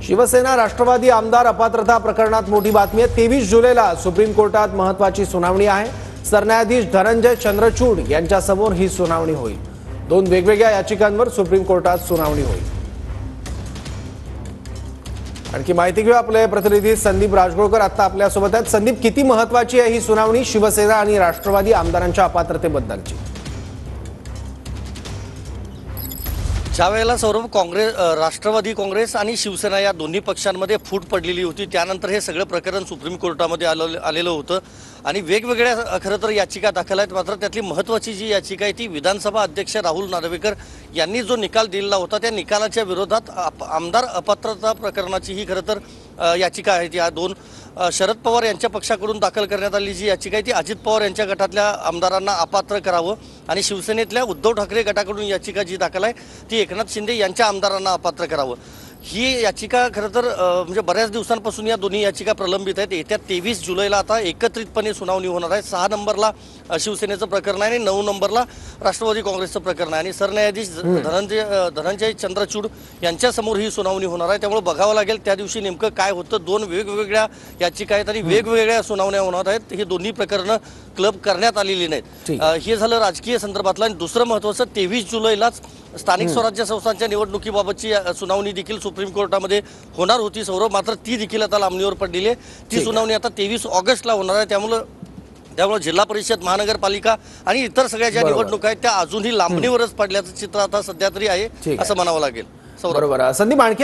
शिवसेना राष्ट्रवादी आमदार अपात्रता प्रकरणात मोठी बातमी आहे। 23 जुलैला सुप्रीम कोर्टात महत्त्वाची सुनावणी आहे। सरन्यायाधीश धनंजय चंद्रचूड यांच्यासमोर ही सुनावणी होईल। दोन वेगवेगळ्या याचिकांवर सुप्रीम कोर्टात सुनावणी होईल। आणखी माहिती घेऊ आपले प्रतिनिधी संदीप राजगोळकर आता आपल्या सोबत आहेत। संदीप, किती महत्त्वाची आहे ही सुनावणी शिवसेना आणि राष्ट्रवादी आमदारांच्या अपात्रतेबद्दलची? ज्यावेळेला सौरभ राष्ट्रवादी काँग्रेस आणि शिवसेना या दोन्ही पक्षांमध्ये फूट पडलेली होती, त्यानंतर हे सगळं प्रकरण सुप्रीम कोर्टामध्ये आलेलं होतं आणि वेगवेगळ्या खरं तर याचिका दाखल आहेत। मात्र त्यातली महत्त्वाची जी याचिका आहे ती विधानसभा अध्यक्ष राहुल नार्वेकर यांनी जो निकाल दिलेला होता त्या निकालाच्या विरोधात आमदार अपात्रता प्रकरणाची ही खरं तर याचिका आहे। या दोन शरद पवार यांच्या पक्षाकडून दाखल करण्यात आलेली जी याचिका आहे ती अजित पवार यांच्या गटातल्या आमदारांना अपात्र करावं आणि शिवसेनेतल्या उद्धव ठाकरे गटाकडून याचिका जी दाखल आहे ती एकनाथ शिंदे यांच्या आमदारांना अपात्र करावं। ही याचिका खरं तर म्हणजे बऱ्याच दिवसांपासून या दोन्ही याचिका प्रलंबित आहेत। येत्या 23 जुलैला आता एकत्रितपणे सुनावणी होणार आहे। 6 नंबरला शिवसेनेचं प्रकरण आहे आणि 9 नंबरला राष्ट्रवादी काँग्रेसचं प्रकरण आहे आणि सरन्यायाधीश धनंजय चंद्रचूड यांच्यासमोर ही सुनावणी होणार आहे। त्यामुळे बघावं लागेल त्या दिवशी नेमकं काय होतं। दोन वेगवेगळ्या याचिका आहेत आणि वेगवेगळ्या सुनावण्या होणार आहेत। ही दोन्ही प्रकरणं क्लब करण्यात आलेली नाहीत। हे झालं राजकीय संदर्भातलं। आणि दुसरं महत्त्वाचं 23 जुलैलाच स्थानिक स्वराज्य संस्थांच्या निवडणुकीबाबतची सुनावणी देखील सुप्रीम कोर्टामध्ये होणार होती सौरभ, मात्र ती देखील आता लांबणीवर पडलेली आहे। ती सुनावणी आता 23 ऑगस्टला होणार आहे। त्यामुळे जिल्हा परिषद, महानगरपालिका आणि इतर सगळ्या ज्या निवडणुका आहेत त्या अजूनही लांबणीवरच पडल्याचं चित्र आता सध्या तरी आहे असं म्हणावं लागेल सौरभ। बरोबर संदीप, आणखी